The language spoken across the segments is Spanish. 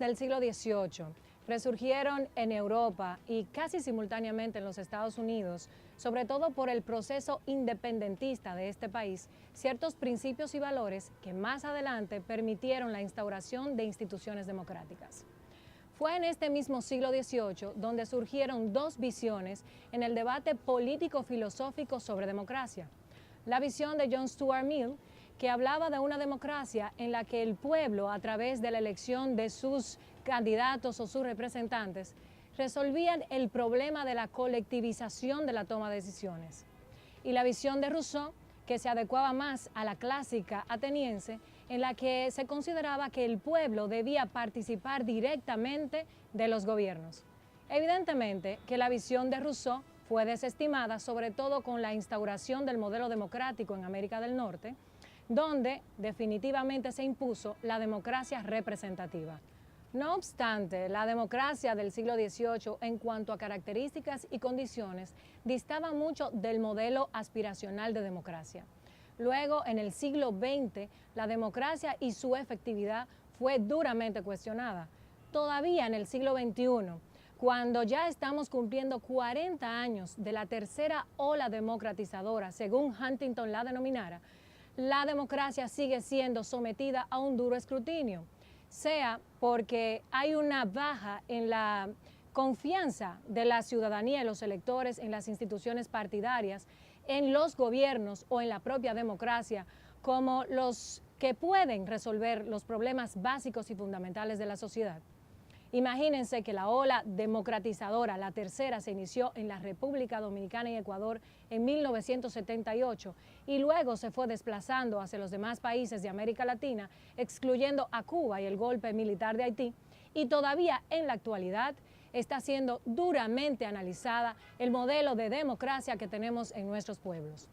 el siglo XVIII resurgieron en Europa y casi simultáneamente en los Estados Unidos, sobre todo por el proceso independentista de este país, ciertos principios y valores que más adelante permitieron la instauración de instituciones democráticas. Fue en este mismo siglo XVIII donde surgieron dos visiones en el debate político-filosófico sobre democracia. La visión de John Stuart Mill, que hablaba de una democracia en la que el pueblo, a través de la elección de sus candidatos o sus representantes, resolvían el problema de la colectivización de la toma de decisiones. Y la visión de Rousseau, que se adecuaba más a la clásica ateniense, en la que se consideraba que el pueblo debía participar directamente de los gobiernos. Evidentemente que la visión de Rousseau fue desestimada, sobre todo con la instauración del modelo democrático en América del Norte, donde definitivamente se impuso la democracia representativa. No obstante, la democracia del siglo XVIII, en cuanto a características y condiciones, distaba mucho del modelo aspiracional de democracia. Luego, en el siglo XX, la democracia y su efectividad fue duramente cuestionada. Todavía en el siglo XXI, cuando ya estamos cumpliendo 40 años de la tercera ola democratizadora, según Huntington la denominara, la democracia sigue siendo sometida a un duro escrutinio, sea porque hay una baja en la confianza de la ciudadanía y los electores en las instituciones partidarias, en los gobiernos o en la propia democracia, como los que pueden resolver los problemas básicos y fundamentales de la sociedad. Imagínense que la ola democratizadora, la tercera, se inició en la República Dominicana y Ecuador en 1978 y luego se fue desplazando hacia los demás países de América Latina, excluyendo a Cuba y el golpe militar de Haití, y todavía en la actualidad está siendo duramente analizada el modelo de democracia que tenemos en nuestros pueblos.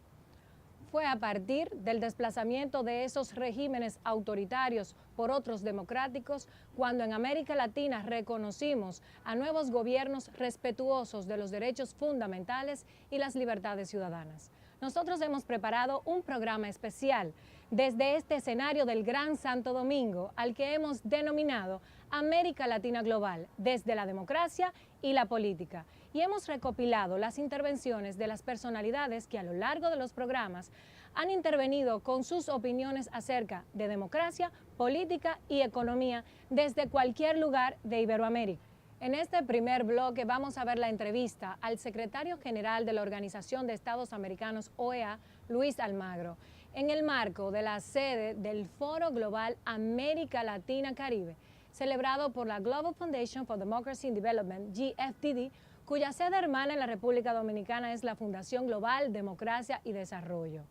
Fue a partir del desplazamiento de esos regímenes autoritarios por otros democráticos cuando en América Latina reconocimos a nuevos gobiernos respetuosos de los derechos fundamentales y las libertades ciudadanas. Nosotros hemos preparado un programa especial desde este escenario del Gran Santo Domingo, al que hemos denominado América Latina Global, desde la democracia y la política. Y hemos recopilado las intervenciones de las personalidades que a lo largo de los programas han intervenido con sus opiniones acerca de democracia, política y economía desde cualquier lugar de Iberoamérica. En este primer bloque vamos a ver la entrevista al secretario general de la Organización de Estados Americanos, OEA, Luis Almagro, en el marco de la sede del Foro Global América Latina Caribe, celebrado por la Global Foundation for Democracy and Development, GFDD, cuya sede hermana en la República Dominicana es la Fundación Global Democracia y Desarrollo.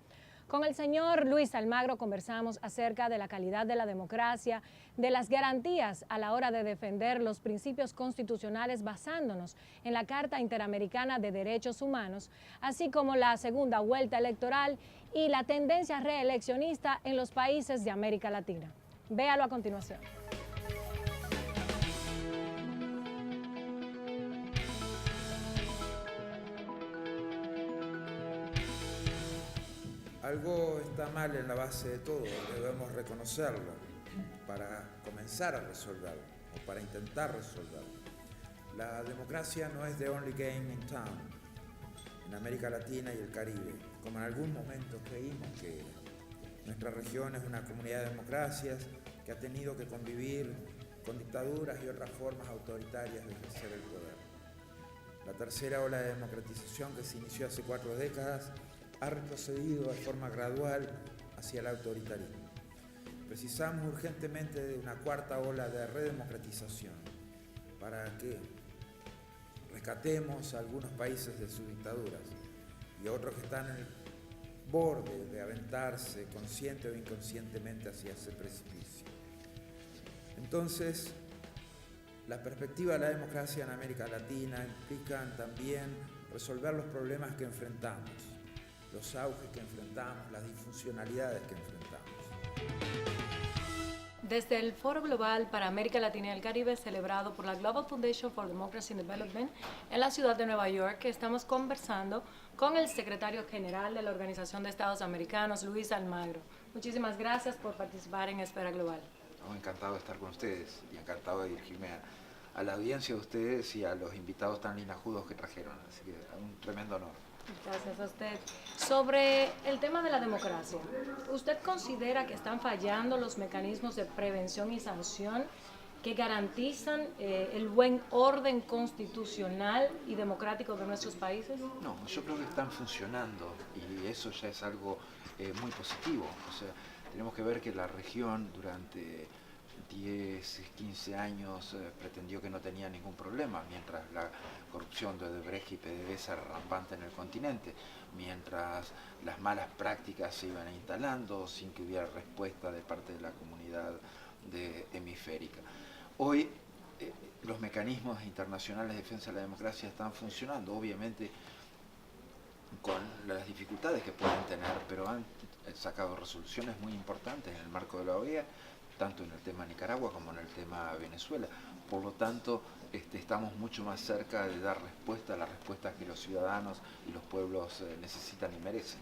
Con el señor Luis Almagro conversamos acerca de la calidad de la democracia, de las garantías a la hora de defender los principios constitucionales basándonos en la Carta Interamericana de Derechos Humanos, así como la segunda vuelta electoral y la tendencia reeleccionista en los países de América Latina. Véalo a continuación. Algo está mal en la base de todo, debemos reconocerlo para comenzar a resolverlo o para intentar resolverlo. La democracia no es the only game in town en América Latina y el Caribe, como en algún momento creímos que era. Nuestra región es una comunidad de democracias que ha tenido que convivir con dictaduras y otras formas autoritarias de ejercer el poder. La tercera ola de democratización, que se inició hace 4 décadas, ha retrocedido de forma gradual hacia el autoritarismo. Precisamos urgentemente de una cuarta ola de redemocratización para que rescatemos a algunos países de sus dictaduras y otros que están en el borde de aventarse consciente o inconscientemente hacia ese precipicio. Entonces, la perspectiva de la democracia en América Latina implican también resolver los problemas que enfrentamos, los auges que enfrentamos, las disfuncionalidades que enfrentamos. Desde el Foro Global para América Latina y el Caribe, celebrado por la Global Foundation for Democracy and Development en la ciudad de Nueva York, estamos conversando con el secretario general de la Organización de Estados Americanos, Luis Almagro. Muchísimas gracias por participar en Esfera Global. ¿no? Encantado de estar con ustedes y encantado de dirigirme a la audiencia de ustedes y a los invitados tan linajudos que trajeron. Así que un tremendo honor. Gracias a usted. Sobre el tema de la democracia, ¿usted considera que están fallando los mecanismos de prevención y sanción que garantizan el buen orden constitucional y democrático de nuestros países? No, yo creo que están funcionando y eso ya es algo muy positivo. O sea, tenemos que ver que la región durante 10, 15 años pretendió que no tenía ningún problema, mientras la corrupción de Odebrecht y PDVSA era rampante en el continente, mientras las malas prácticas se iban instalando sin que hubiera respuesta de parte de la comunidad hemisférica. Hoy los mecanismos internacionales de defensa de la democracia están funcionando, obviamente con las dificultades que pueden tener, pero han sacado resoluciones muy importantes en el marco de la OEA, tanto en el tema Nicaragua como en el tema Venezuela. Por lo tanto, estamos mucho más cerca de dar respuesta a las respuestas que los ciudadanos y los pueblos necesitan y merecen.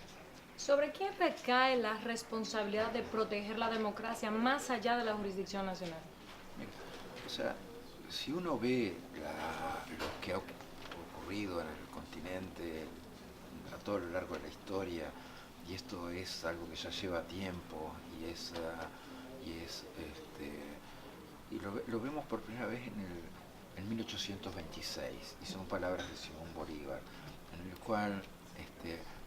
¿Sobre quién recae la responsabilidad de proteger la democracia más allá de la jurisdicción nacional? Mira, o sea, si uno ve lo que ha ocurrido en el continente a todo lo largo de la historia, y esto es algo que ya lleva tiempo y lo vemos por primera vez en 1826, y son palabras de Simón Bolívar, en el cual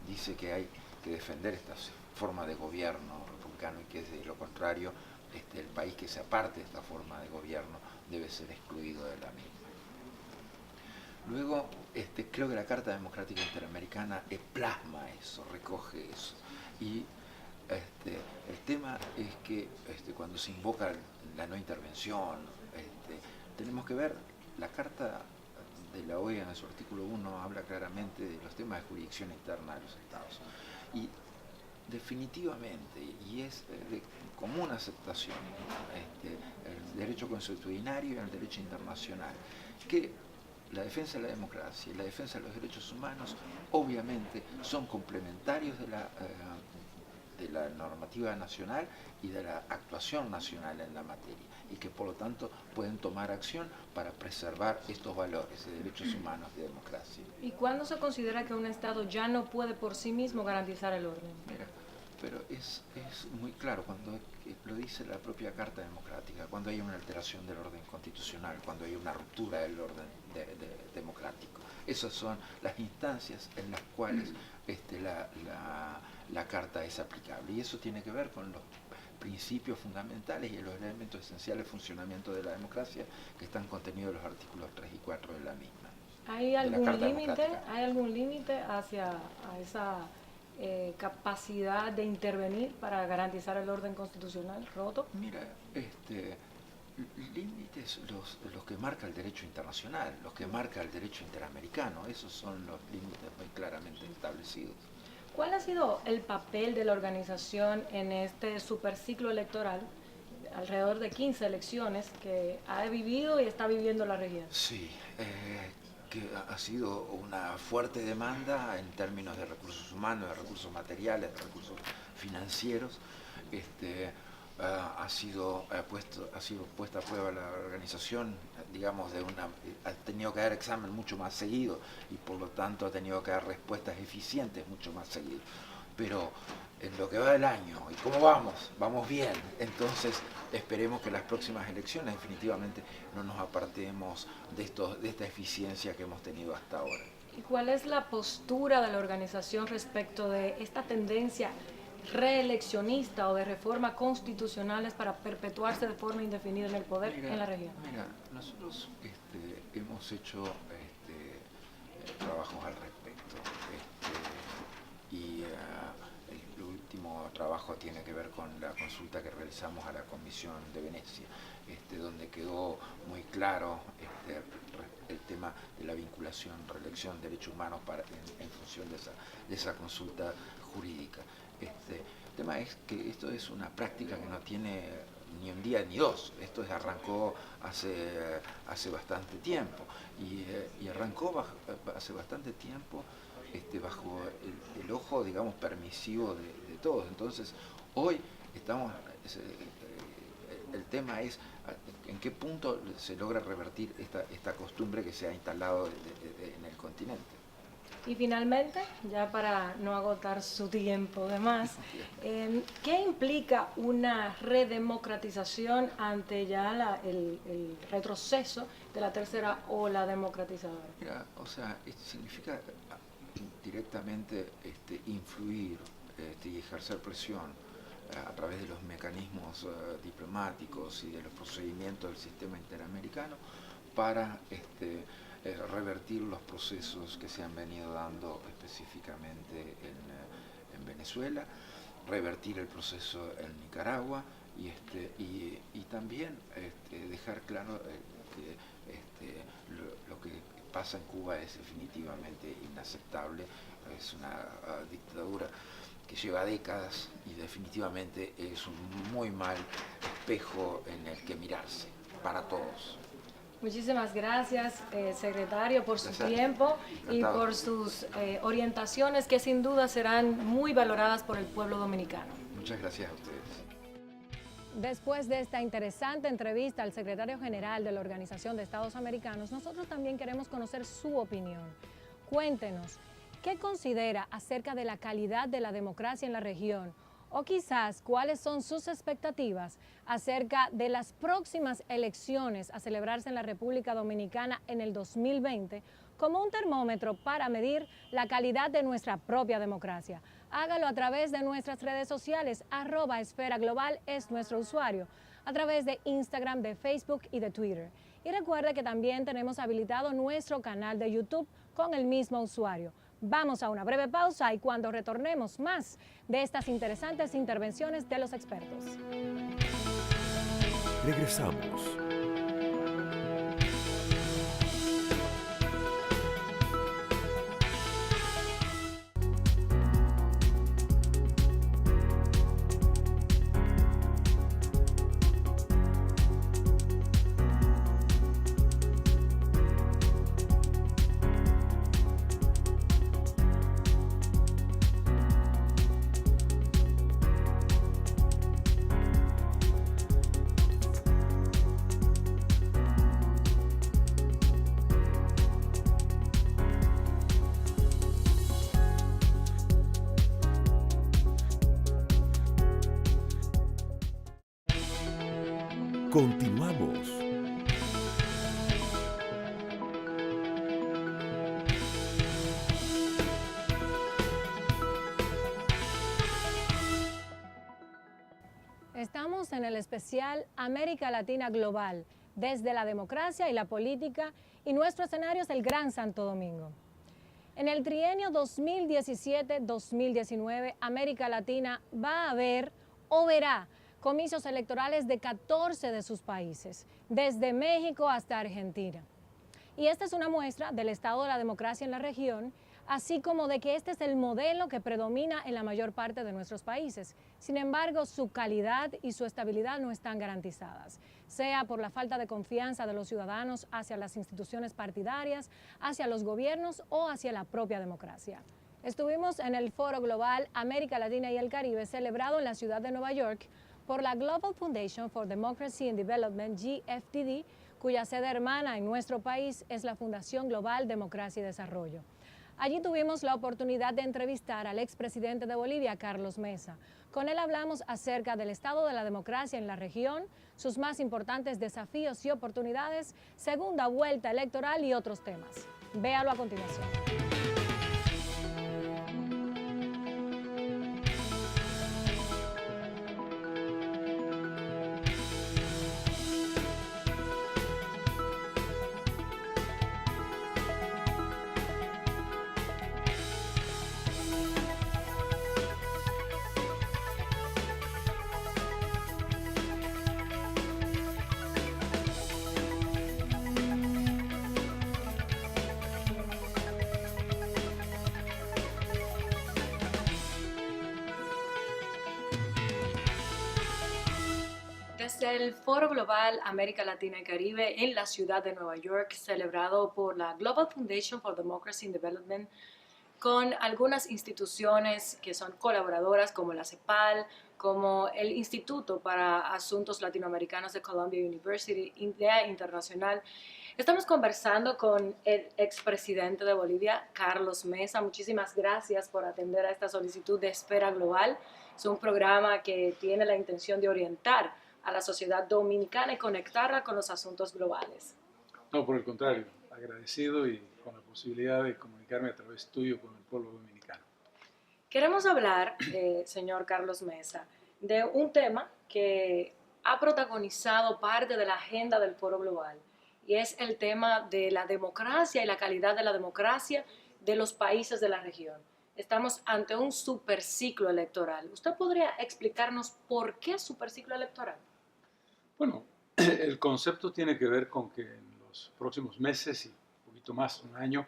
dice que hay que defender esta forma de gobierno republicano y que de lo contrario el país que se aparte de esta forma de gobierno debe ser excluido de la misma. Luego, creo que la Carta Democrática Interamericana plasma eso, recoge eso. Y el tema es que cuando se invoca la no intervención, tenemos que ver, la Carta de la OEA en su artículo 1 habla claramente de los temas de jurisdicción interna de los estados. Y definitivamente, y es de común aceptación, el derecho consuetudinario y el derecho internacional, que la defensa de la democracia y la defensa de los derechos humanos obviamente son complementarios de la normativa nacional y de la actuación nacional en la materia, y que por lo tanto pueden tomar acción para preservar estos valores de derechos humanos y de democracia. ¿Y cuándo se considera que un Estado ya no puede por sí mismo garantizar el orden? Mira, pero es muy claro cuando lo dice la propia Carta Democrática, cuando hay una alteración del orden constitucional, cuando hay una ruptura del orden democrático. Esas son las instancias en las cuales la Carta es aplicable, y eso tiene que ver con los principios fundamentales y los elementos esenciales de funcionamiento de la democracia que están contenidos en los artículos 3 y 4 de la misma. ¿Hay algún límite hacia esa capacidad de intervenir para garantizar el orden constitucional roto? Mira, límites los que marca el derecho internacional, los que marca el derecho interamericano, esos son los límites muy claramente establecidos. ¿Cuál ha sido el papel de la organización en este superciclo electoral, alrededor de 15 elecciones que ha vivido y está viviendo la región? Sí, que ha sido una fuerte demanda en términos de recursos humanos, de recursos materiales, de recursos financieros. Ha sido puesta a prueba la organización, digamos, ha tenido que dar examen mucho más seguido y por lo tanto ha tenido que dar respuestas eficientes mucho más seguido. Pero en lo que va del año, ¿y cómo vamos? Vamos bien. Entonces esperemos que las próximas elecciones definitivamente no nos apartemos de esta eficiencia que hemos tenido hasta ahora. ¿Y cuál es la postura de la organización respecto de esta tendencia reeleccionista o de reforma constitucionales para perpetuarse de forma indefinida en el poder en la región? Mira, nosotros hemos hecho trabajos al respecto y el último trabajo tiene que ver con la consulta que realizamos a la Comisión de Venecia, donde quedó muy claro el tema de la vinculación, reelección, derechos humanos en función de esa consulta jurídica. El tema es que esto es una práctica que no tiene ni un día ni dos, esto arrancó hace bastante tiempo y arrancó hace bastante tiempo bajo el ojo, digamos, permisivo de todos. Entonces hoy estamos el tema es en qué punto se logra revertir esta costumbre que se ha instalado en el continente. Y finalmente, ya para no agotar su tiempo de más, ¿qué implica una redemocratización ante ya el retroceso de la tercera ola democratizadora? Mira, o sea, significa directamente influir y ejercer presión a través de los mecanismos diplomáticos y de los procedimientos del sistema interamericano para revertir los procesos que se han venido dando específicamente en Venezuela, revertir el proceso en Nicaragua y también dejar claro que lo que pasa en Cuba es definitivamente inaceptable, es una dictadura que lleva décadas y definitivamente es un muy mal espejo en el que mirarse para todos. Muchísimas gracias, secretario, por su tiempo y por sus orientaciones que sin duda serán muy valoradas por el pueblo dominicano. Muchas gracias a ustedes. Después de esta interesante entrevista al secretario general de la Organización de Estados Americanos, nosotros también queremos conocer su opinión. Cuéntenos, ¿qué considera acerca de la calidad de la democracia en la región? O quizás, ¿cuáles son sus expectativas acerca de las próximas elecciones a celebrarse en la República Dominicana en el 2020 como un termómetro para medir la calidad de nuestra propia democracia? Hágalo a través de nuestras redes sociales, @Esfera Global es nuestro usuario, a través de Instagram, de Facebook y de Twitter. Y recuerde que también tenemos habilitado nuestro canal de YouTube con el mismo usuario. Vamos a una breve pausa y cuando retornemos más de estas interesantes intervenciones de los expertos. Regresamos. Continuamos. Estamos en el especial América Latina Global, desde la democracia y la política, y nuestro escenario es el Gran Santo Domingo. En el trienio 2017-2019, América Latina va a ver o verá comicios electorales de 14 de sus países, desde México hasta Argentina. Y esta es una muestra del estado de la democracia en la región, así como de que este es el modelo que predomina en la mayor parte de nuestros países. Sin embargo, su calidad y su estabilidad no están garantizadas, sea por la falta de confianza de los ciudadanos hacia las instituciones partidarias, hacia los gobiernos o hacia la propia democracia. Estuvimos en el Foro Global América Latina y el Caribe, celebrado en la ciudad de Nueva York por la Global Foundation for Democracy and Development, GFDD, cuya sede hermana en nuestro país es la Fundación Global Democracia y Desarrollo. Allí tuvimos la oportunidad de entrevistar al expresidente de Bolivia, Carlos Mesa. Con él hablamos acerca del estado de la democracia en la región, sus más importantes desafíos y oportunidades, segunda vuelta electoral y otros temas. Véalo a continuación. Desde el Foro Global América Latina y Caribe en la ciudad de Nueva York, celebrado por la Global Foundation for Democracy and Development, con algunas instituciones que son colaboradoras como la CEPAL, como el Instituto para Asuntos Latinoamericanos de Columbia University, IDEA Internacional. Estamos conversando con el expresidente de Bolivia, Carlos Mesa. Muchísimas gracias por atender a esta solicitud de Esfera Global. Es un programa que tiene la intención de orientar a la sociedad dominicana y conectarla con los asuntos globales. No, por el contrario, agradecido y con la posibilidad de comunicarme a través tuyo con el pueblo dominicano. Queremos hablar, señor Carlos Mesa, de un tema que ha protagonizado parte de la agenda del Foro Global, y es el tema de la democracia y la calidad de la democracia de los países de la región. Estamos ante un superciclo electoral. ¿Usted podría explicarnos por qué superciclo electoral? Bueno, el concepto tiene que ver con que en los próximos meses y un poquito más, un año,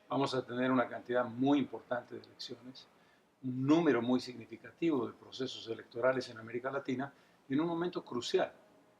vamos a tener una cantidad muy importante de elecciones, un número muy significativo de procesos electorales en América Latina en un momento crucial.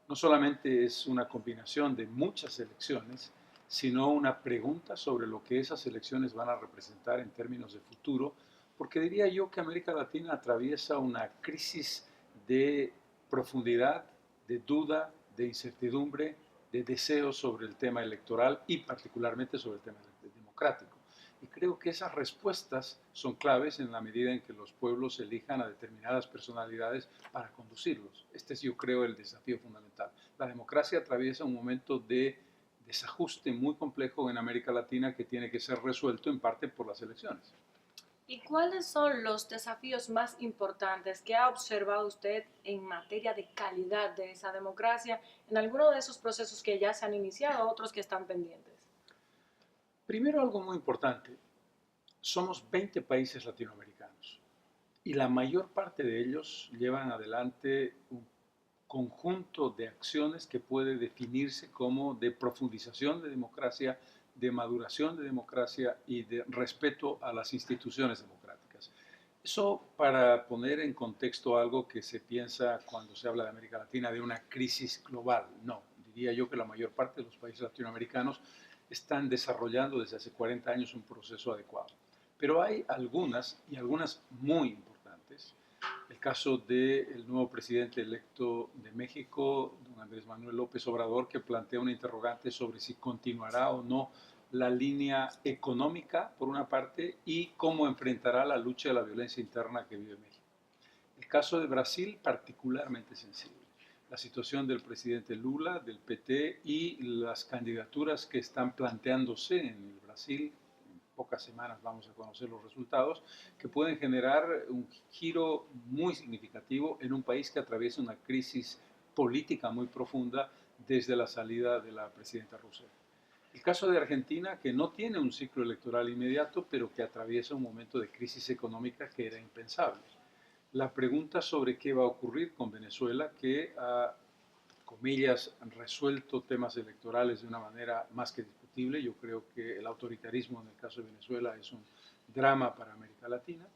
No solamente es una combinación de muchas elecciones, sino una pregunta sobre lo que esas elecciones van a representar en términos de futuro, porque diría yo que América Latina atraviesa una crisis de profundidad, de duda, de incertidumbre, de deseo sobre el tema electoral y particularmente sobre el tema democrático. Y creo que esas respuestas son claves en la medida en que los pueblos elijan a determinadas personalidades para conducirlos. Este es, yo creo, el desafío fundamental. La democracia atraviesa un momento de desajuste muy complejo en América Latina que tiene que ser resuelto en parte por las elecciones. ¿Y cuáles son los desafíos más importantes que ha observado usted en materia de calidad de esa democracia en alguno de esos procesos que ya se han iniciado, otros que están pendientes? Primero, algo muy importante. Somos 20 países latinoamericanos y la mayor parte de ellos llevan adelante un conjunto de acciones que puede definirse como de profundización de democracia, de maduración de democracia y de respeto a las instituciones democráticas. Eso para poner en contexto algo que se piensa cuando se habla de América Latina de una crisis global. No, diría yo que la mayor parte de los países latinoamericanos están desarrollando desde hace 40 años un proceso adecuado. Pero hay algunas, y algunas muy importantes. El caso del nuevo presidente electo de México, don Andrés Manuel López Obrador, que plantea una interrogante sobre si continuará o no la línea económica, por una parte, y cómo enfrentará la lucha de la violencia interna que vive México. El caso de Brasil, particularmente sensible. La situación del presidente Lula, del PT y las candidaturas que están planteándose en el Brasil, en pocas semanas vamos a conocer los resultados, que pueden generar un giro muy significativo en un país que atraviesa una crisis política muy profunda desde la salida de la presidenta Rousseff. El caso de Argentina, que no tiene un ciclo electoral inmediato, pero que atraviesa un momento de crisis económica que era impensable. La pregunta sobre qué va a ocurrir con Venezuela, que ha, comillas, resuelto temas electorales de una manera más que discutible. Yo creo que el autoritarismo en el caso de Venezuela es un drama para América Latina.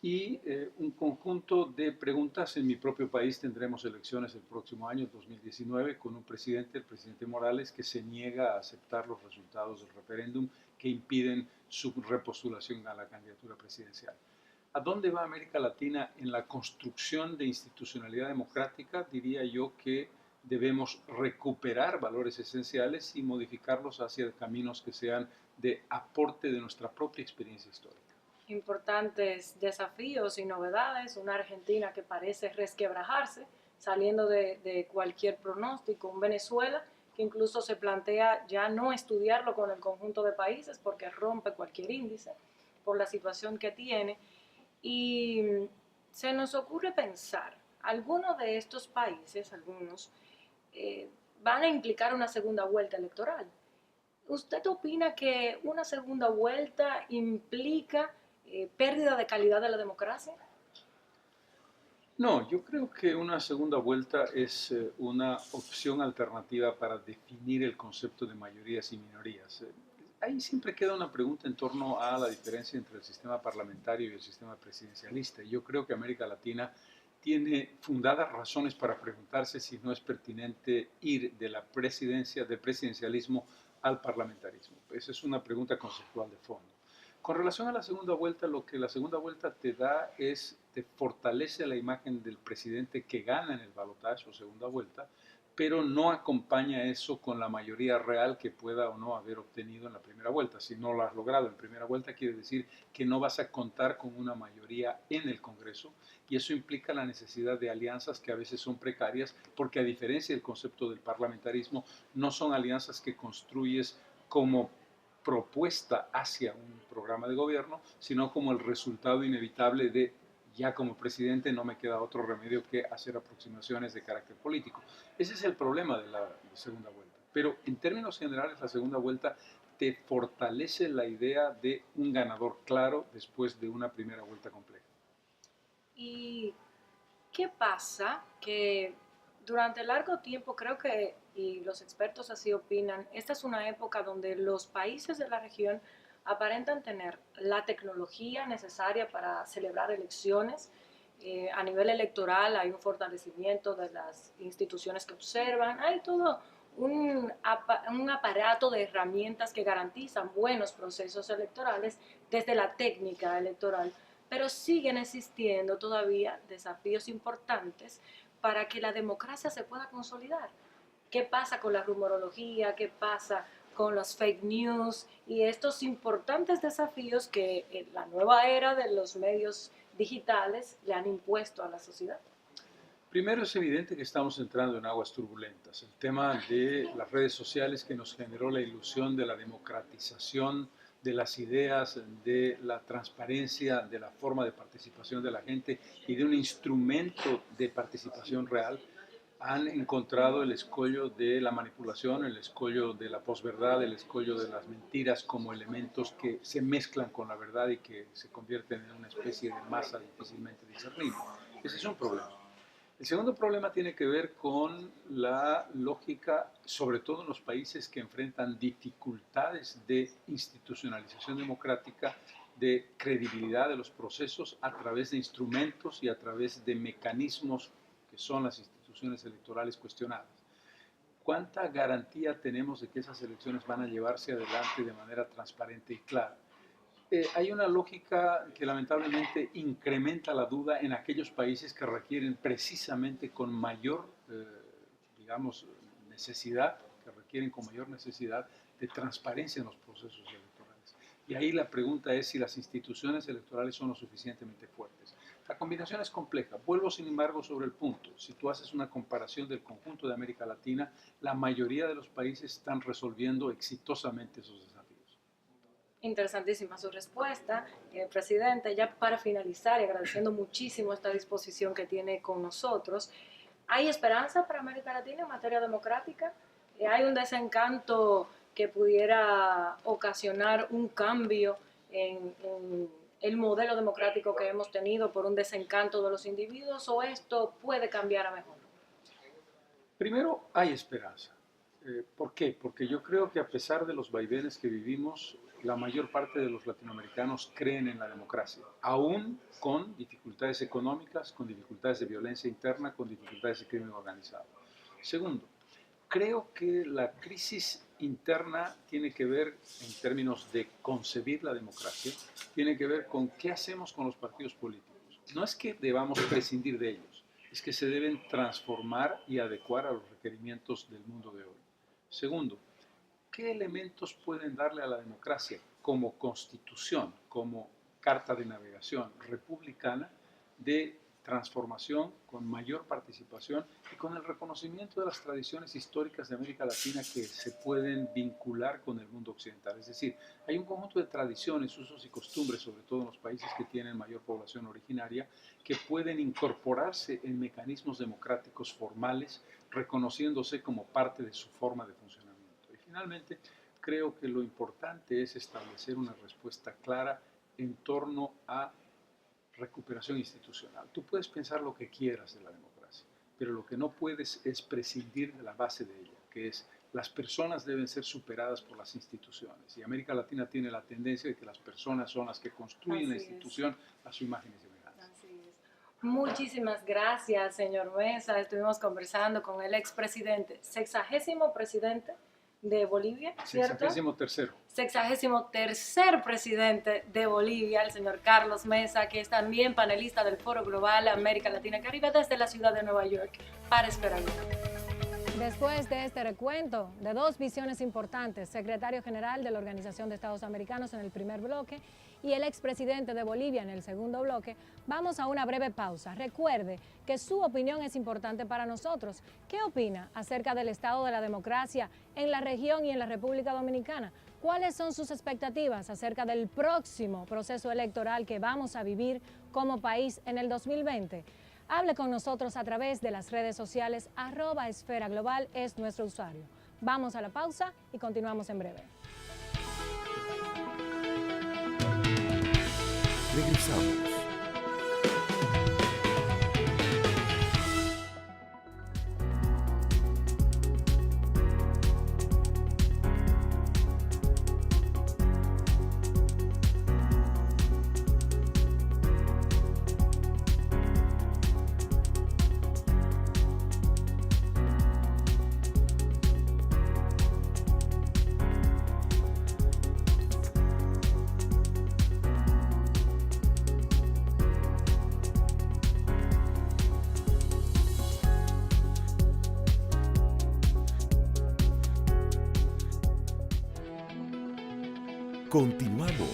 Y un conjunto de preguntas. En mi propio país tendremos elecciones el próximo año, 2019, con un presidente, el presidente Morales, que se niega a aceptar los resultados del referéndum que impiden su repostulación a la candidatura presidencial. ¿A dónde va América Latina en la construcción de institucionalidad democrática? Diría yo que debemos recuperar valores esenciales y modificarlos hacia caminos que sean de aporte de nuestra propia experiencia histórica. Importantes desafíos y novedades, una Argentina que parece resquebrajarse, saliendo de cualquier pronóstico, un Venezuela que incluso se plantea ya no estudiarlo con el conjunto de países porque rompe cualquier índice por la situación que tiene. Y se nos ocurre pensar, algunos de estos países, van a implicar una segunda vuelta electoral. ¿Usted opina que una segunda vuelta implica pérdida de calidad de la democracia? No, yo creo que una segunda vuelta es una opción alternativa para definir el concepto de mayorías y minorías. Ahí siempre queda una pregunta en torno a la diferencia entre el sistema parlamentario y el sistema presidencialista. Yo creo que América Latina tiene fundadas razones para preguntarse si no es pertinente ir de la presidencia, del presidencialismo al parlamentarismo. Esa es una pregunta conceptual de fondo. Con relación a la segunda vuelta, lo que la segunda vuelta te da es, te fortalece la imagen del presidente que gana en el balotaje o segunda vuelta, pero no acompaña eso con la mayoría real que pueda o no haber obtenido en la primera vuelta. Si no lo has logrado en primera vuelta, quiere decir que no vas a contar con una mayoría en el Congreso, y eso implica la necesidad de alianzas que a veces son precarias, porque a diferencia del concepto del parlamentarismo, no son alianzas que construyes como propuesta hacia un programa de gobierno, sino como el resultado inevitable de ya como presidente no me queda otro remedio que hacer aproximaciones de carácter político. Ese es el problema de la segunda vuelta. Pero en términos generales, la segunda vuelta te fortalece la idea de un ganador claro después de una primera vuelta compleja. ¿Y qué pasa? Que durante largo tiempo creo que, y los expertos así opinan, esta es una época donde los países de la región aparentan tener la tecnología necesaria para celebrar elecciones. A nivel electoral hay un fortalecimiento de las instituciones que observan, hay todo un aparato de herramientas que garantizan buenos procesos electorales desde la técnica electoral, pero siguen existiendo todavía desafíos importantes para que la democracia se pueda consolidar. ¿Qué pasa con la rumorología? ¿Qué pasa con los fake news? Y estos importantes desafíos que en la nueva era de los medios digitales le han impuesto a la sociedad. Primero, es evidente que estamos entrando en aguas turbulentas. El tema de las redes sociales, que nos generó la ilusión de la democratización de las ideas, de la transparencia, de la forma de participación de la gente y de un instrumento de participación real, han encontrado el escollo de la manipulación, el escollo de la posverdad, el escollo de las mentiras como elementos que se mezclan con la verdad y que se convierten en una especie de masa difícilmente discernible. Ese es un problema. El segundo problema tiene que ver con la lógica, sobre todo en los países que enfrentan dificultades de institucionalización democrática, de credibilidad de los procesos a través de instrumentos y a través de mecanismos que son las instituciones electorales cuestionadas. ¿Cuánta garantía tenemos de que esas elecciones van a llevarse adelante de manera transparente y clara? Hay una lógica que lamentablemente incrementa la duda en aquellos países que requieren precisamente con mayor, digamos, necesidad, que requieren con mayor necesidad de transparencia en los procesos electorales. Y ahí la pregunta es si las instituciones electorales son lo suficientemente fuertes. La combinación es compleja. Vuelvo, sin embargo, sobre el punto. Si tú haces una comparación del conjunto de América Latina, la mayoría de los países están resolviendo exitosamente esos desafíos. Interesantísima su respuesta, presidente. Ya para finalizar y agradeciendo muchísimo esta disposición que tiene con nosotros, ¿hay esperanza para América Latina en materia democrática? ¿Hay un desencanto que pudiera ocasionar un cambio en el modelo democrático que hemos tenido por un desencanto de los individuos, o esto puede cambiar a mejor? Primero, hay esperanza. ¿Por qué? Porque yo creo que a pesar de los vaivenes que vivimos, la mayor parte de los latinoamericanos creen en la democracia, aún con dificultades económicas, con dificultades de violencia interna, con dificultades de crimen organizado. Segundo, creo que la crisis interna tiene que ver, en términos de concebir la democracia, tiene que ver con qué hacemos con los partidos políticos. No es que debamos prescindir de ellos, es que se deben transformar y adecuar a los requerimientos del mundo de hoy. Segundo, ¿qué elementos pueden darle a la democracia como constitución, como carta de navegación republicana de transformación, con mayor participación y con el reconocimiento de las tradiciones históricas de América Latina que se pueden vincular con el mundo occidental? Es decir, hay un conjunto de tradiciones, usos y costumbres, sobre todo en los países que tienen mayor población originaria, que pueden incorporarse en mecanismos democráticos formales, reconociéndose como parte de su forma de funcionamiento. Y finalmente, creo que lo importante es establecer una respuesta clara en torno a recuperación institucional. Tú puedes pensar lo que quieras de la democracia, pero lo que no puedes es prescindir de la base de ella, que es las personas deben ser superadas por las instituciones. Y América Latina tiene la tendencia de que las personas son las que construyen la institución a su imagen y semejanza. Así es. Muchísimas gracias, señor Mesa. Estuvimos conversando con el expresidente, 60º presidente de Bolivia, ¿cierto? 63º. 63º presidente de Bolivia, el señor Carlos Mesa, que es también panelista del Foro Global América Latina y Caribe desde la ciudad de Nueva York para Esfera Global. Después de este recuento de dos visiones importantes, secretario general de la Organización de Estados Americanos en el primer bloque y el expresidente de Bolivia en el segundo bloque, vamos a una breve pausa. Recuerde que su opinión es importante para nosotros. ¿Qué opina acerca del estado de la democracia en la región y en la República Dominicana? ¿Cuáles son sus expectativas acerca del próximo proceso electoral que vamos a vivir como país en el 2020? Hable con nosotros a través de las redes sociales, @Esfera Global es nuestro usuario. Vamos a la pausa y continuamos en breve. Regresamos. Continuamos.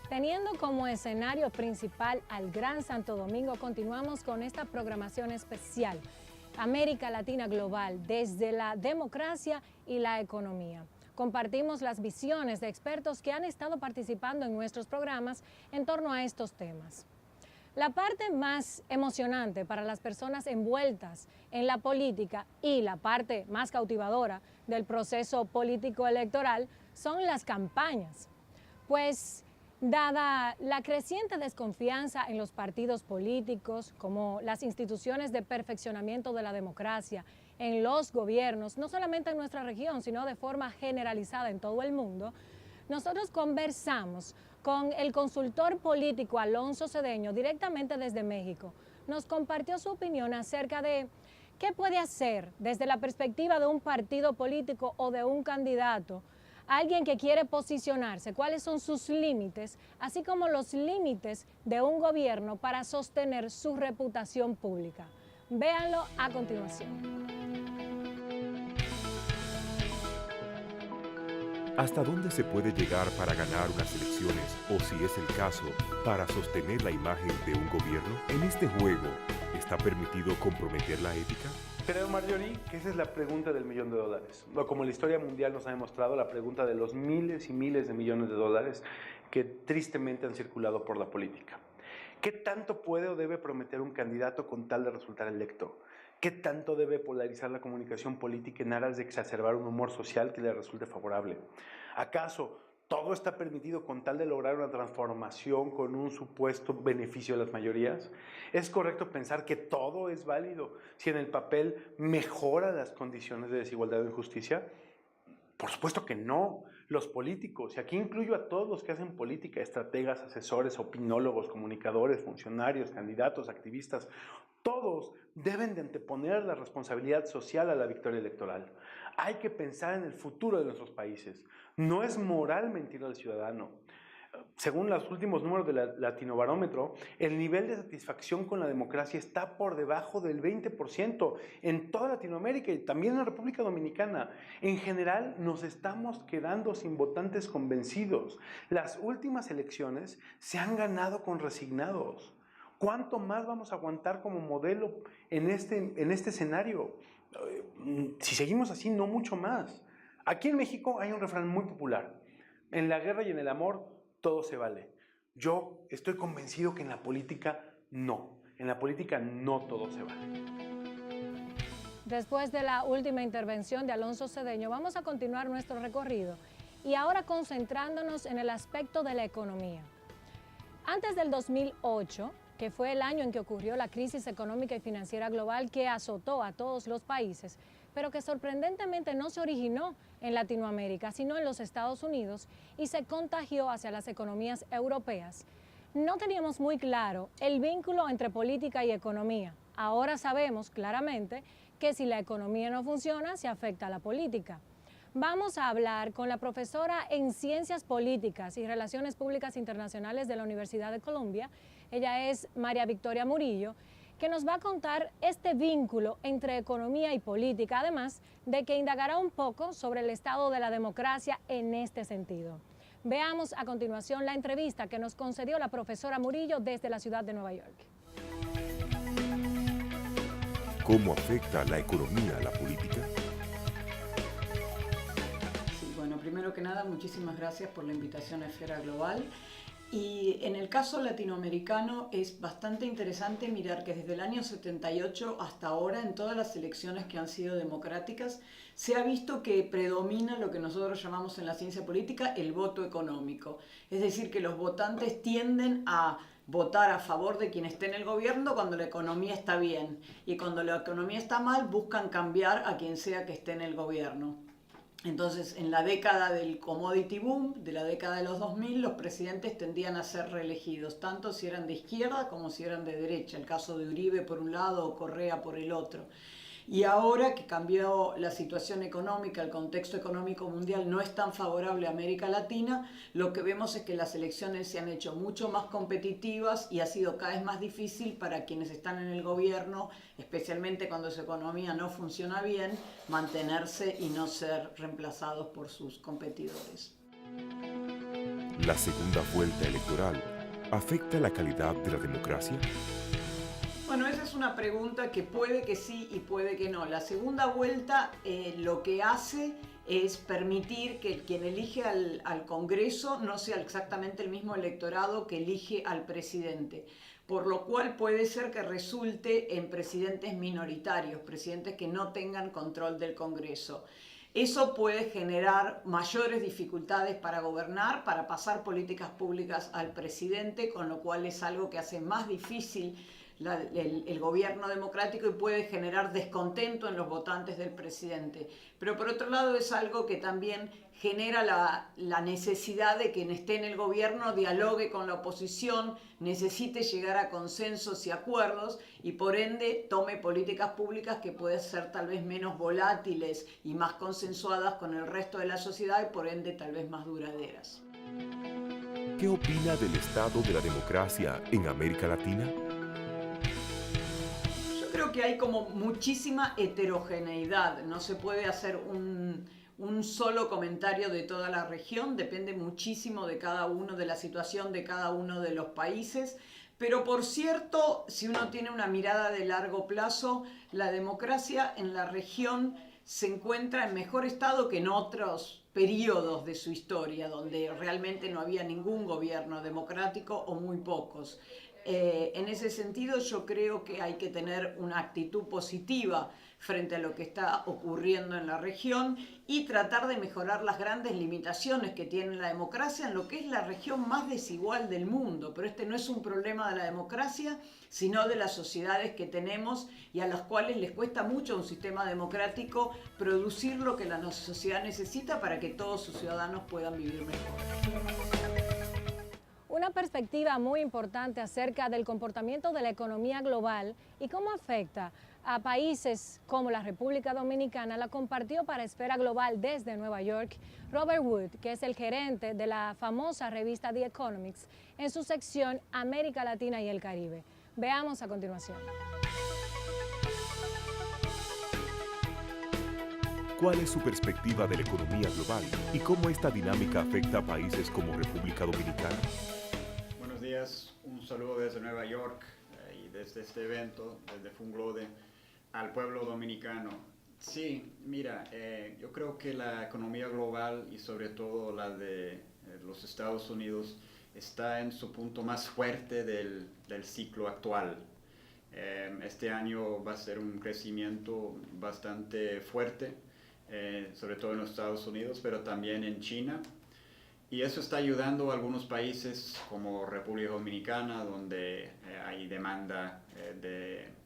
Teniendo como escenario principal al Gran Santo Domingo, continuamos con esta programación especial, América Latina Global, desde la democracia y la economía. Compartimos las visiones de expertos que han estado participando en nuestros programas en torno a estos temas. La parte más emocionante para las personas envueltas en la política y la parte más cautivadora del proceso político electoral son las campañas, pues dada la creciente desconfianza en los partidos políticos, como las instituciones de perfeccionamiento de la democracia, en los gobiernos, no solamente en nuestra región, sino de forma generalizada en todo el mundo, nosotros conversamos con el consultor político Alonso Cedeño directamente desde México. Nos compartió su opinión acerca de qué puede hacer desde la perspectiva de un partido político o de un candidato, alguien que quiere posicionarse, cuáles son sus límites, así como los límites de un gobierno para sostener su reputación pública. Véanlo a continuación. ¿Hasta dónde se puede llegar para ganar unas elecciones o, si es el caso, para sostener la imagen de un gobierno? En este juego, ¿está permitido comprometer la ética? Creo, Marjorie, que esa es la pregunta del $1 millón. O como la historia mundial nos ha demostrado, la pregunta de los miles y miles de millones de dólares que tristemente han circulado por la política. ¿Qué tanto puede o debe prometer un candidato con tal de resultar electo? ¿Qué tanto debe polarizar la comunicación política en aras de exacerbar un humor social que le resulte favorable? ¿Acaso todo está permitido con tal de lograr una transformación con un supuesto beneficio de las mayorías? ¿Es correcto pensar que todo es válido si en el papel mejora las condiciones de desigualdad o injusticia? Por supuesto que no. Los políticos, y aquí incluyo a todos los que hacen política, estrategas, asesores, opinólogos, comunicadores, funcionarios, candidatos, activistas, todos deben de anteponer la responsabilidad social a la victoria electoral. Hay que pensar en el futuro de nuestros países. No es moral mentir al ciudadano. Según los últimos números del Latinobarómetro, el nivel de satisfacción con la democracia está por debajo del 20% en toda Latinoamérica y también en la República Dominicana. En general, nos estamos quedando sin votantes convencidos. Las últimas elecciones se han ganado con resignados. ¿Cuánto más vamos a aguantar como modelo en este escenario? Si seguimos así, no mucho más. Aquí en México hay un refrán muy popular. En la guerra y en el amor, todo se vale. Yo estoy convencido que en la política no. En la política no todo se vale. Después de la última intervención de Alonso Cedeño, vamos a continuar nuestro recorrido y ahora concentrándonos en el aspecto de la economía. Antes del 2008, que fue el año en que ocurrió la crisis económica y financiera global que azotó a todos los países, pero que sorprendentemente no se originó en Latinoamérica, sino en los Estados Unidos y se contagió hacia las economías europeas. No teníamos muy claro el vínculo entre política y economía. Ahora sabemos claramente que si la economía no funciona, se afecta a la política. Vamos a hablar con la profesora en Ciencias Políticas y Relaciones Públicas Internacionales de la Universidad de Columbia. Ella es María Victoria Murillo, que nos va a contar este vínculo entre economía y política, además de que indagará un poco sobre el estado de la democracia en este sentido. Veamos a continuación la entrevista que nos concedió la profesora Murillo desde la ciudad de Nueva York. ¿Cómo afecta la economía a la política? Sí, bueno, primero que nada, muchísimas gracias por la invitación a Esfera Global. Y en el caso latinoamericano es bastante interesante mirar que desde el año 78 hasta ahora, en todas las elecciones que han sido democráticas, se ha visto que predomina lo que nosotros llamamos en la ciencia política el voto económico. Es decir, que los votantes tienden a votar a favor de quien esté en el gobierno cuando la economía está bien, y cuando la economía está mal buscan cambiar a quien sea que esté en el gobierno. Entonces, en la década del commodity boom, de la década de los 2000, los presidentes tendían a ser reelegidos, tanto si eran de izquierda como si eran de derecha, el caso de Uribe por un lado o Correa por el otro. Y ahora que cambió la situación económica, el contexto económico mundial no es tan favorable a América Latina, lo que vemos es que las elecciones se han hecho mucho más competitivas y ha sido cada vez más difícil para quienes están en el gobierno, especialmente cuando su economía no funciona bien, mantenerse y no ser reemplazados por sus competidores. ¿La segunda vuelta electoral afecta la calidad de la democracia? Bueno, esa es una pregunta que puede que sí y puede que no. La segunda vuelta lo que hace es permitir que quien elige al Congreso no sea exactamente el mismo electorado que elige al presidente, por lo cual puede ser que resulte en presidentes minoritarios, presidentes que no tengan control del Congreso. Eso puede generar mayores dificultades para gobernar, para pasar políticas públicas al presidente, con lo cual es algo que hace más difícil el gobierno democrático y puede generar descontento en los votantes del presidente. Pero por otro lado es algo que también genera la necesidad de quien esté en el gobierno dialogue con la oposición, necesite llegar a consensos y acuerdos y por ende tome políticas públicas que pueden ser tal vez menos volátiles y más consensuadas con el resto de la sociedad y por ende tal vez más duraderas. ¿Qué opina del estado de la democracia en América Latina? Creo que hay como muchísima heterogeneidad, no se puede hacer un solo comentario de toda la región, depende muchísimo de cada uno, de la situación de cada uno de los países, pero por cierto, si uno tiene una mirada de largo plazo, la democracia en la región se encuentra en mejor estado que en otros periodos de su historia, donde realmente no había ningún gobierno democrático o muy pocos. En ese sentido yo creo que hay que tener una actitud positiva frente a lo que está ocurriendo en la región y tratar de mejorar las grandes limitaciones que tiene la democracia en lo que es la región más desigual del mundo. Pero este no es un problema de la democracia, sino de las sociedades que tenemos y a las cuales les cuesta mucho a un sistema democrático producir lo que la sociedad necesita para que todos sus ciudadanos puedan vivir mejor. Una perspectiva muy importante acerca del comportamiento de la economía global y cómo afecta a países como la República Dominicana la compartió para Esfera Global desde Nueva York Robert Wood, que es el gerente de la famosa revista The Economics, en su sección América Latina y el Caribe. Veamos a continuación. ¿Cuál es su perspectiva de la economía global y cómo esta dinámica afecta a países como República Dominicana? Buenos días, un saludo desde Nueva York y desde este evento, desde Funglode, al pueblo dominicano. Sí, mira, yo creo que la economía global y sobre todo la de los Estados Unidos está en su punto más fuerte del ciclo actual. Este año va a ser un crecimiento bastante fuerte, sobre todo en los Estados Unidos, pero también en China. Y eso está ayudando a algunos países como República Dominicana, donde hay demanda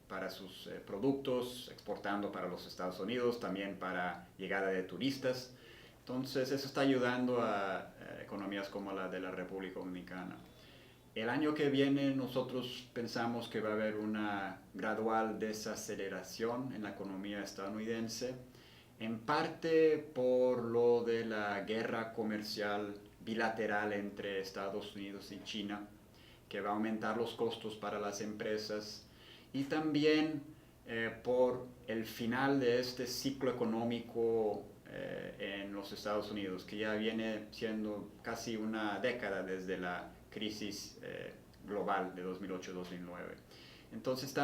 para sus productos, exportando para los Estados Unidos, también para llegada de turistas. Entonces eso está ayudando a economías como la de la República Dominicana. El año que viene nosotros pensamos que va a haber una gradual desaceleración en la economía estadounidense, en parte por lo de la guerra comercial bilateral entre Estados Unidos y China, que va a aumentar los costos para las empresas, y también por el final de este ciclo económico en los Estados Unidos, que ya viene siendo casi una década desde la crisis global de 2008-2009. Entonces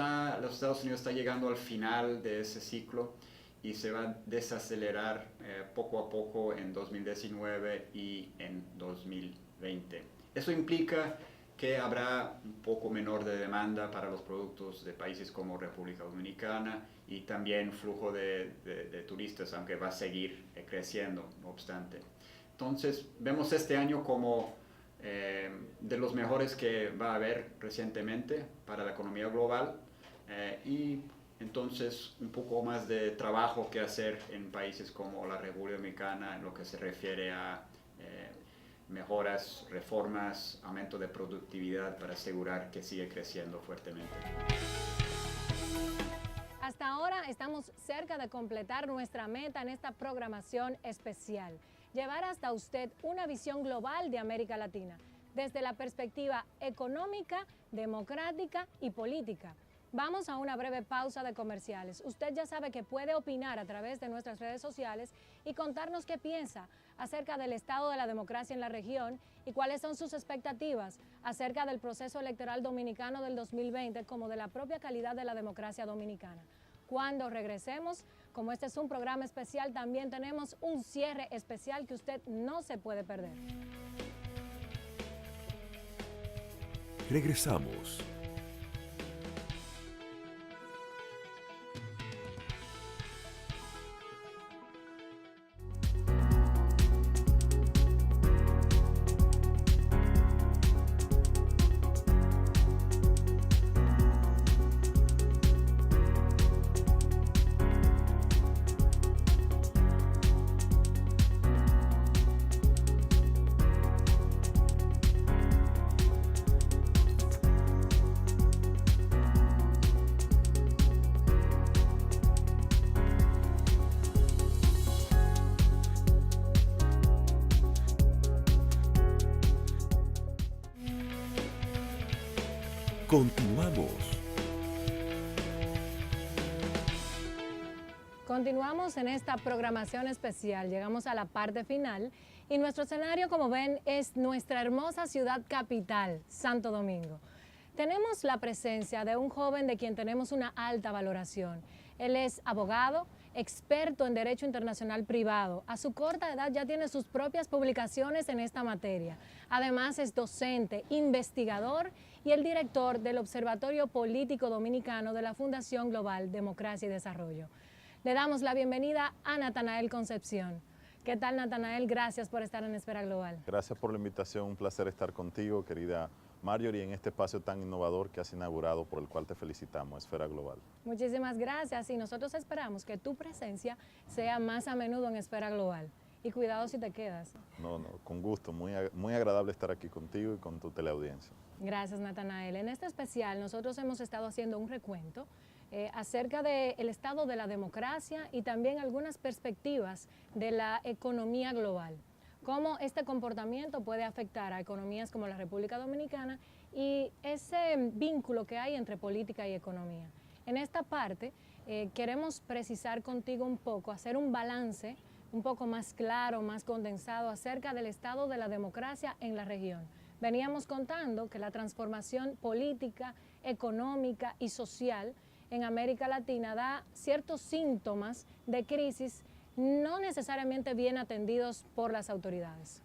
los Estados Unidos está llegando al final de ese ciclo y se va a desacelerar poco a poco en 2019 y en 2020. Eso implica que habrá un poco menor de demanda para los productos de países como República Dominicana y también flujo de turistas, aunque va a seguir creciendo, no obstante. Entonces, vemos este año como de los mejores que va a haber recientemente para la economía global y entonces un poco más de trabajo que hacer en países como la República Dominicana en lo que se refiere a mejoras, reformas, aumento de productividad para asegurar que sigue creciendo fuertemente. Hasta ahora estamos cerca de completar nuestra meta en esta programación especial. Llevar hasta usted una visión global de América Latina, desde la perspectiva económica, democrática y política. Vamos a una breve pausa de comerciales. Usted ya sabe que puede opinar a través de nuestras redes sociales y contarnos qué piensa acerca del estado de la democracia en la región y cuáles son sus expectativas acerca del proceso electoral dominicano del 2020 como de la propia calidad de la democracia dominicana. Cuando regresemos, como este es un programa especial, también tenemos un cierre especial que usted no se puede perder. Regresamos. Continuamos. Continuamos en esta programación especial, llegamos a la parte final y nuestro escenario, como ven, es nuestra hermosa ciudad capital, Santo Domingo. Tenemos la presencia de un joven de quien tenemos una alta valoración. Él es abogado, experto en Derecho Internacional Privado. A su corta edad ya tiene sus propias publicaciones en esta materia. Además es docente, investigador y el director del Observatorio Político Dominicano de la Fundación Global Democracia y Desarrollo. Le damos la bienvenida a Natanael Concepción. ¿Qué tal, Natanael? Gracias por estar en Esfera Global. Gracias por la invitación, un placer estar contigo, querida Marjorie, en este espacio tan innovador que has inaugurado, por el cual te felicitamos, Esfera Global. Muchísimas gracias y nosotros esperamos que tu presencia sea más a menudo en Esfera Global. Y cuidado si te quedas. No, con gusto, muy agradable estar aquí contigo y con tu teleaudiencia. Gracias, Natanael. En este especial nosotros hemos estado haciendo un recuento acerca del estado de la democracia y también algunas perspectivas de la economía global. Cómo este comportamiento puede afectar a economías como la República Dominicana y ese vínculo que hay entre política y economía. En esta parte queremos precisar contigo un poco, hacer un balance un poco más claro, más condensado acerca del estado de la democracia en la región. Veníamos contando que la transformación política, económica y social en América Latina da ciertos síntomas de crisis no necesariamente bien atendidos por las autoridades.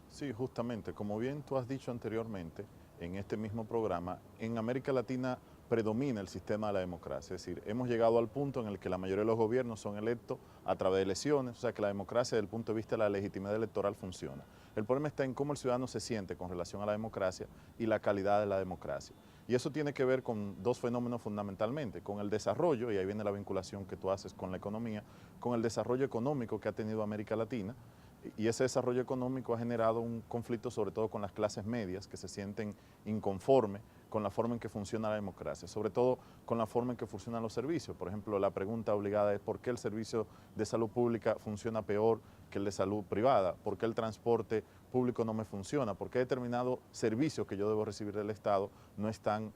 Sí, justamente, como bien tú has dicho anteriormente, en este mismo programa, en América Latina predomina el sistema de la democracia. Es decir, hemos llegado al punto en el que la mayoría de los gobiernos son electos a través de elecciones, o sea que la democracia desde el punto de vista de la legitimidad electoral funciona. El problema está en cómo el ciudadano se siente con relación a la democracia y la calidad de la democracia. Y eso tiene que ver con dos fenómenos fundamentalmente, con el desarrollo, y ahí viene la vinculación que tú haces con la economía, con el desarrollo económico que ha tenido América Latina, y ese desarrollo económico ha generado un conflicto sobre todo con las clases medias que se sienten inconformes con la forma en que funciona la democracia, sobre todo con la forma en que funcionan los servicios. Por ejemplo, la pregunta obligada es ¿por qué el servicio de salud pública funciona peor que el de salud privada? ¿Por qué el transporte público no me funciona? ¿Por qué determinados servicios que yo debo recibir del Estado no están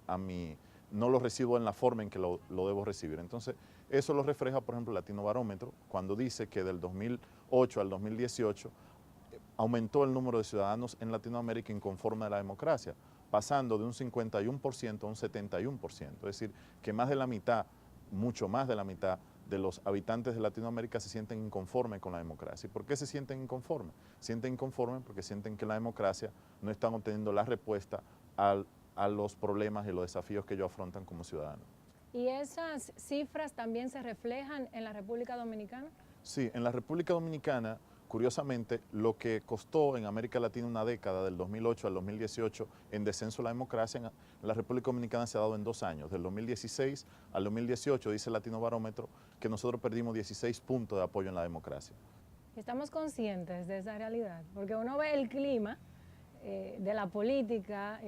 no los recibo en la forma en que lo debo recibir? Entonces, eso lo refleja, por ejemplo, el Latinobarómetro, cuando dice que del 2008 al 2018 aumentó el número de ciudadanos en Latinoamérica inconforme a la democracia, pasando de un 51% a un 71%. Es decir, que más de la mitad, mucho más de la mitad de los habitantes de Latinoamérica se sienten inconformes con la democracia. ¿Y por qué se sienten inconformes? Sienten inconformes porque sienten que la democracia no están obteniendo la respuesta a los problemas y los desafíos que ellos afrontan como ciudadanos. ¿Y esas cifras también se reflejan en la República Dominicana? Sí, en la República Dominicana, curiosamente, lo que costó en América Latina una década, del 2008 al 2018, en descenso la democracia, en la República Dominicana se ha dado en 2 años. Del 2016 al 2018, dice el Latinobarómetro, que nosotros perdimos 16 puntos de apoyo en la democracia. Estamos conscientes de esa realidad, porque uno ve el clima de la política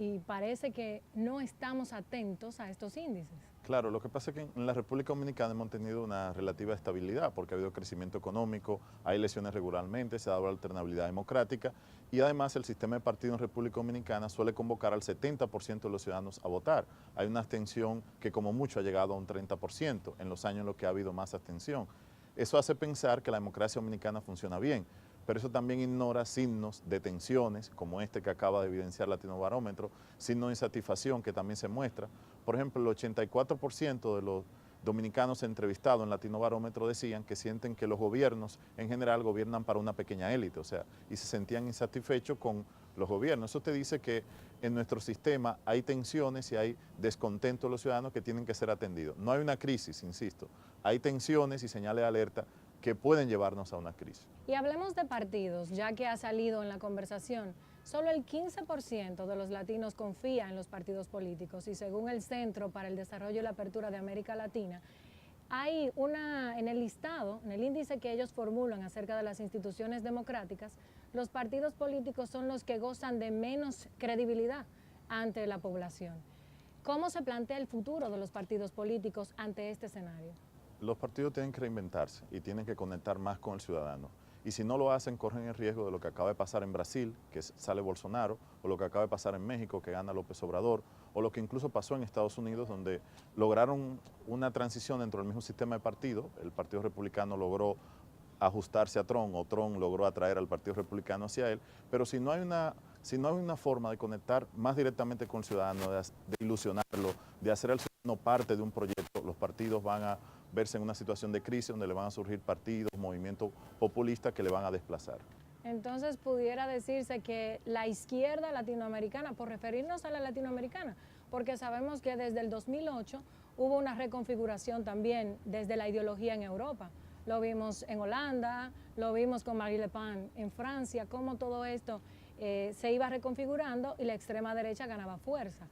y parece que no estamos atentos a estos índices. Claro, lo que pasa es que en la República Dominicana hemos tenido una relativa estabilidad porque ha habido crecimiento económico, hay elecciones regularmente, se ha dado la alternabilidad democrática y además el sistema de partido en República Dominicana suele convocar al 70% de los ciudadanos a votar. Hay una abstención que como mucho ha llegado a un 30% en los años en los que ha habido más abstención. Eso hace pensar que la democracia dominicana funciona bien, pero eso también ignora signos de tensiones, como este que acaba de evidenciar Latinobarómetro, signos de insatisfacción que también se muestra. Por ejemplo, el 84% de los dominicanos entrevistados en Latinobarómetro decían que sienten que los gobiernos en general gobiernan para una pequeña élite, o sea, y se sentían insatisfechos con los gobiernos. Eso te dice que en nuestro sistema hay tensiones y hay descontento de los ciudadanos que tienen que ser atendidos. No hay una crisis, insisto, hay tensiones y señales de alerta que pueden llevarnos a una crisis. Y hablemos de partidos, ya que ha salido en la conversación. Solo el 15% de los latinos confía en los partidos políticos y según el Centro para el Desarrollo y la Apertura de América Latina, hay en el listado, en el índice que ellos formulan acerca de las instituciones democráticas, los partidos políticos son los que gozan de menos credibilidad ante la población. ¿Cómo se plantea el futuro de los partidos políticos ante este escenario? Los partidos tienen que reinventarse y tienen que conectar más con el ciudadano. Y si no lo hacen, corren el riesgo de lo que acaba de pasar en Brasil, que sale Bolsonaro, o lo que acaba de pasar en México, que gana López Obrador, o lo que incluso pasó en Estados Unidos, donde lograron una transición dentro del mismo sistema de partido. El Partido Republicano logró ajustarse a Trump, o Trump logró atraer al Partido Republicano hacia él, pero si no hay una forma de conectar más directamente con el ciudadano, de ilusionarlo, de hacer al ciudadano parte de un proyecto, los partidos van a verse en una situación de crisis donde le van a surgir partidos, movimientos populistas que le van a desplazar. Entonces pudiera decirse que la izquierda latinoamericana, por referirnos a la latinoamericana, porque sabemos que desde el 2008 hubo una reconfiguración también desde la ideología en Europa. Lo vimos en Holanda, lo vimos con Marine Le Pen en Francia, cómo todo esto se iba reconfigurando y la extrema derecha ganaba fuerza.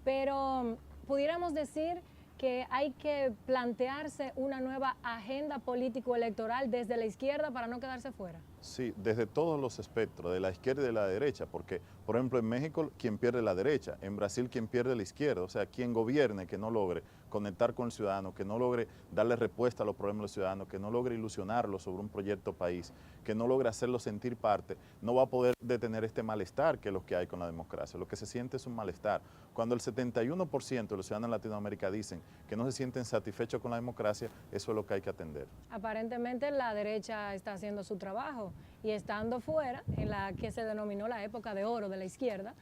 Pero pudiéramos decir que hay que plantearse una nueva agenda político-electoral desde la izquierda para no quedarse fuera. Sí, desde todos los espectros, de la izquierda y de la derecha, porque, por ejemplo, en México quien pierde la derecha, en Brasil quien pierde la izquierda, o sea, quien gobierne que no logre conectar con el ciudadano, que no logre darle respuesta a los problemas de los ciudadanos, que no logre ilusionarlo sobre un proyecto país, que no logre hacerlo sentir parte, no va a poder detener este malestar que es lo que hay con la democracia. Lo que se siente es un malestar. Cuando el 71% de los ciudadanos en Latinoamérica dicen que no se sienten satisfechos con la democracia, eso es lo que hay que atender. Aparentemente la derecha está haciendo su trabajo y estando fuera, en la que se denominó la época de oro de la izquierda,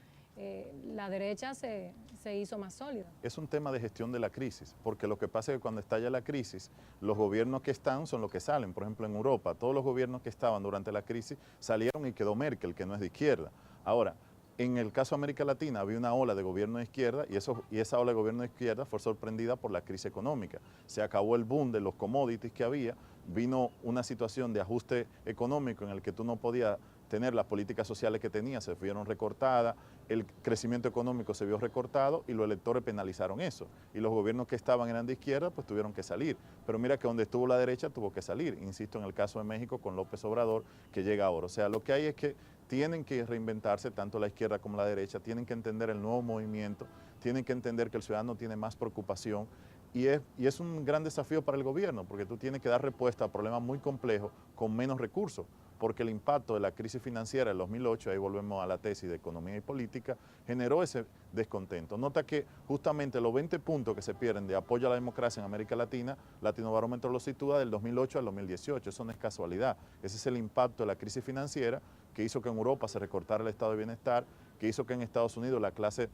la derecha se hizo más sólida. Es un tema de gestión de la crisis, porque lo que pasa es que cuando estalla la crisis, los gobiernos que están son los que salen. Por ejemplo, en Europa, todos los gobiernos que estaban durante la crisis salieron y quedó Merkel, que no es de izquierda. Ahora, En el caso de América Latina había una ola de gobierno de izquierda y esa ola de gobierno de izquierda fue sorprendida por la crisis económica. Se acabó el boom de los commodities que había, vino una situación de ajuste económico en el que tú no podías tener las políticas sociales que tenías, se vieron recortadas, el crecimiento económico se vio recortado y los electores penalizaron eso. Y los gobiernos que eran de izquierda pues tuvieron que salir. Pero mira que donde estuvo la derecha tuvo que salir. Insisto en el caso de México con López Obrador que llega ahora. O sea, lo que hay es que tienen que reinventarse tanto la izquierda como la derecha, tienen que entender el nuevo movimiento, tienen que entender que el ciudadano tiene más preocupación y es un gran desafío para el gobierno porque tú tienes que dar respuesta a problemas muy complejos con menos recursos, porque el impacto de la crisis financiera del 2008, ahí volvemos a la tesis de economía y política, generó ese descontento. Nota que justamente los 20 puntos que se pierden de apoyo a la democracia en América Latina, Latinobarómetro lo sitúa del 2008 al 2018, eso no es casualidad, ese es el impacto de la crisis financiera que hizo que en Europa se recortara el estado de bienestar, que hizo que en Estados Unidos la clase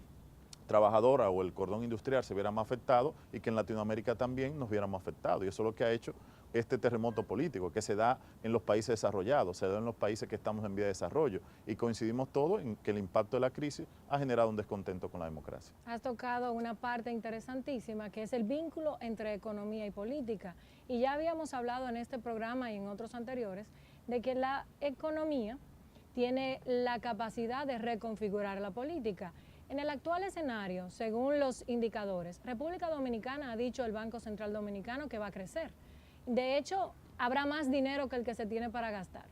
trabajadora o el cordón industrial se viera más afectado y que en Latinoamérica también nos viéramos afectados. Y eso es lo que ha hecho este terremoto político, que se da en los países desarrollados, se da en los países que estamos en vía de desarrollo. Y coincidimos todos en que el impacto de la crisis ha generado un descontento con la democracia. Has tocado una parte interesantísima, que es el vínculo entre economía y política. Y ya habíamos hablado en este programa y en otros anteriores de que la economía tiene la capacidad de reconfigurar la política. En el actual escenario, según los indicadores, República Dominicana ha dicho el Banco Central Dominicano que va a crecer. De hecho, habrá más dinero que el que se tiene para gastar.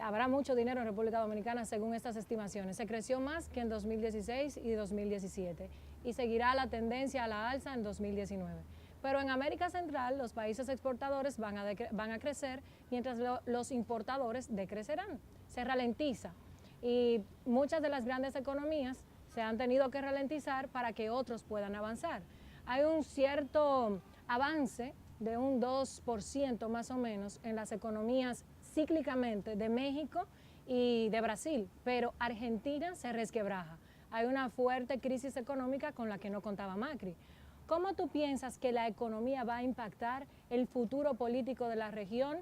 Habrá mucho dinero en República Dominicana según estas estimaciones. Se creció más que en 2016 y 2017 y seguirá la tendencia a la alza en 2019. Pero en América Central los países exportadores van a crecer mientras los importadores decrecerán. Se ralentiza y muchas de las grandes economías se han tenido que ralentizar para que otros puedan avanzar. Hay un cierto avance de un 2% más o menos en las economías cíclicamente de México y de Brasil, pero Argentina se resquebraja. Hay una fuerte crisis económica con la que no contaba Macri. ¿Cómo tú piensas que la economía va a impactar el futuro político de la región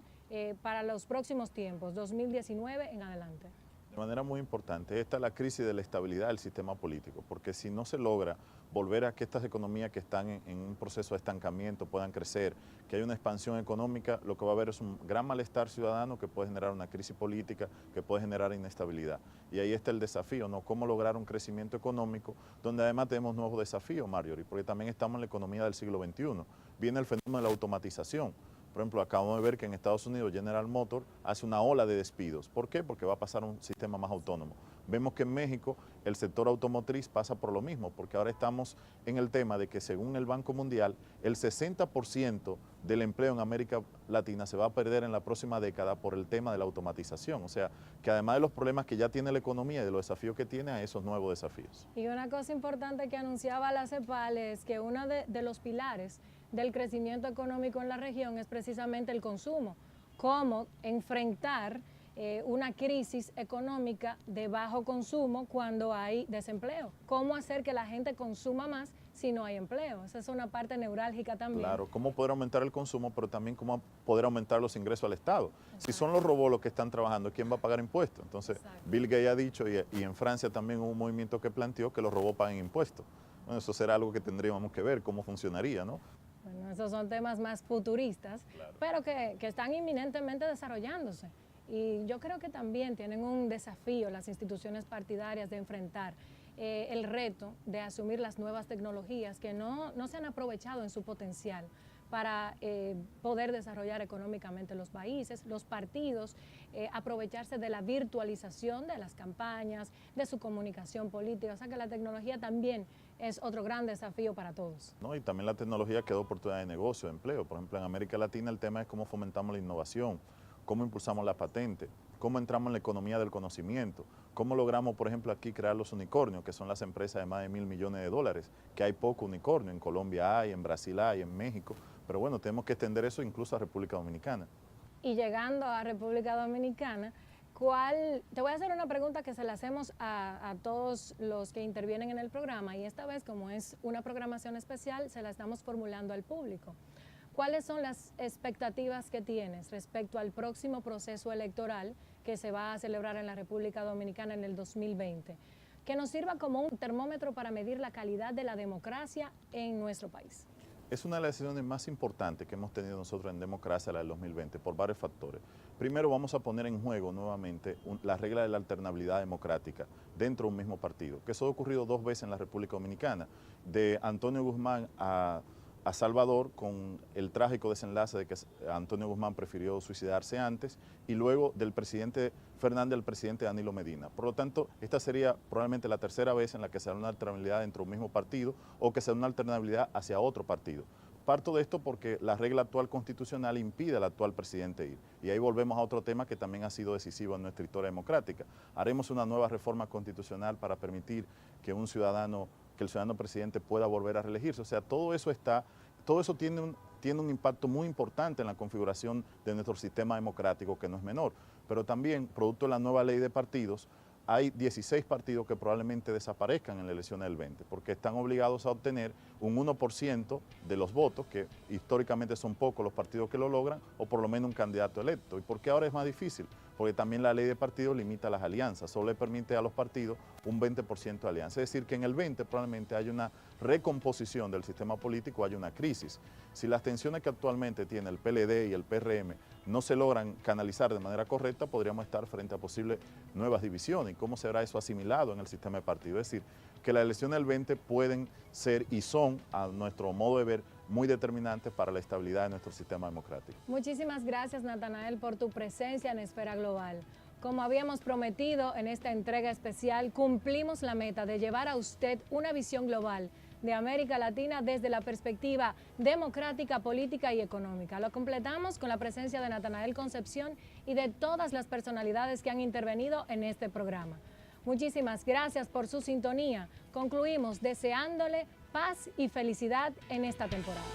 para los próximos tiempos, 2019 en adelante? De manera muy importante, esta es la crisis de la estabilidad del sistema político, porque si no se logra volver a que estas economías que están en un proceso de estancamiento puedan crecer, que haya una expansión económica, lo que va a haber es un gran malestar ciudadano que puede generar una crisis política, que puede generar inestabilidad. Y ahí está el desafío, ¿no? Cómo lograr un crecimiento económico, donde además tenemos nuevos desafíos, Marjorie, porque también estamos en la economía del siglo XXI. Viene el fenómeno de la automatización. Por ejemplo, acabamos de ver que en Estados Unidos General Motors hace una ola de despidos. ¿Por qué? Porque va a pasar a un sistema más autónomo. Vemos que en México el sector automotriz pasa por lo mismo, porque ahora estamos en el tema de que según el Banco Mundial, el 60% del empleo en América Latina se va a perder en la próxima década por el tema de la automatización. O sea, que además de los problemas que ya tiene la economía y de los desafíos que tiene, a esos nuevos desafíos. Y una cosa importante que anunciaba la CEPAL es que uno de los pilares del crecimiento económico en la región es precisamente el consumo. Cómo enfrentar una crisis económica de bajo consumo cuando hay desempleo. Cómo hacer que la gente consuma más si no hay empleo. Esa es una parte neurálgica también. Claro, cómo poder aumentar el consumo, pero también cómo poder aumentar los ingresos al Estado. Exacto. Si son los robots los que están trabajando, ¿quién va a pagar impuestos? Entonces, exacto, Bill Gates ha dicho, y en Francia también hubo un movimiento que planteó que los robots paguen impuestos. Bueno, eso será algo que tendríamos que ver, cómo funcionaría, ¿no? Bueno, esos son temas más futuristas, claro, pero que están inminentemente desarrollándose. Y yo creo que también tienen un desafío las instituciones partidarias de enfrentar el reto de asumir las nuevas tecnologías que no se han aprovechado en su potencial para poder desarrollar económicamente los países, los partidos, aprovecharse de la virtualización de las campañas, de su comunicación política. O sea que la tecnología también es otro gran desafío para todos. No, y también la tecnología que da oportunidad de negocio, de empleo. Por ejemplo, en América Latina el tema es cómo fomentamos la innovación, cómo impulsamos la patente, cómo entramos en la economía del conocimiento, cómo logramos, por ejemplo, aquí crear los unicornios, que son las empresas de más de $1.000 millones, que hay poco unicornio, en Colombia hay, en Brasil hay, en México, pero bueno, tenemos que extender eso incluso a República Dominicana. Y llegando a República Dominicana, te voy a hacer una pregunta que se la hacemos a todos los que intervienen en el programa, y esta vez, como es una programación especial, se la estamos formulando al público. ¿Cuáles son las expectativas que tienes respecto al próximo proceso electoral que se va a celebrar en la República Dominicana en el 2020? que nos sirva como un termómetro para medir la calidad de la democracia en nuestro país. Es una de las decisiones más importantes que hemos tenido nosotros en democracia, la del 2020, por varios factores. Primero, vamos a poner en juego nuevamente la regla de la alternabilidad democrática dentro de un mismo partido, que eso ha ocurrido 2 veces en la República Dominicana, de Antonio Guzmán a Salvador, con el trágico desenlace de que Antonio Guzmán prefirió suicidarse antes, y luego del presidente Fernández al presidente Danilo Medina. Por lo tanto, esta sería probablemente la 3ª vez en la que se da una alternabilidad dentro de un mismo partido o que se da una alternabilidad hacia otro partido. Parto de esto porque la regla actual constitucional impide al actual presidente ir. Y ahí volvemos a otro tema que también ha sido decisivo en nuestra historia democrática. Haremos una nueva reforma constitucional para permitir que el ciudadano presidente pueda volver a reelegirse. O sea, todo eso tiene un impacto muy importante en la configuración de nuestro sistema democrático, que no es menor. Pero también, producto de la nueva ley de partidos, hay 16 partidos que probablemente desaparezcan en la elección del 20, porque están obligados a obtener un 1% de los votos, que históricamente son pocos los partidos que lo logran, o por lo menos un candidato electo. ¿Y por qué ahora es más difícil? Porque también la ley de partidos limita las alianzas, solo le permite a los partidos un 20% de alianza. Es decir, que en el 20 probablemente haya una recomposición del sistema político, haya una crisis. Si las tensiones que actualmente tiene el PLD y el PRM no se logran canalizar de manera correcta, podríamos estar frente a posibles nuevas divisiones. ¿Y cómo será eso asimilado en el sistema de partidos? Es decir, que las elecciones del 20 pueden ser y son, a nuestro modo de ver, muy determinantes para la estabilidad de nuestro sistema democrático. Muchísimas gracias, Natanael, por tu presencia en Esfera Global. Como habíamos prometido en esta entrega especial, cumplimos la meta de llevar a usted una visión global de América Latina desde la perspectiva democrática, política y económica. Lo completamos con la presencia de Natanael Concepción y de todas las personalidades que han intervenido en este programa. Muchísimas gracias por su sintonía. Concluimos deseándole paz y felicidad en esta temporada.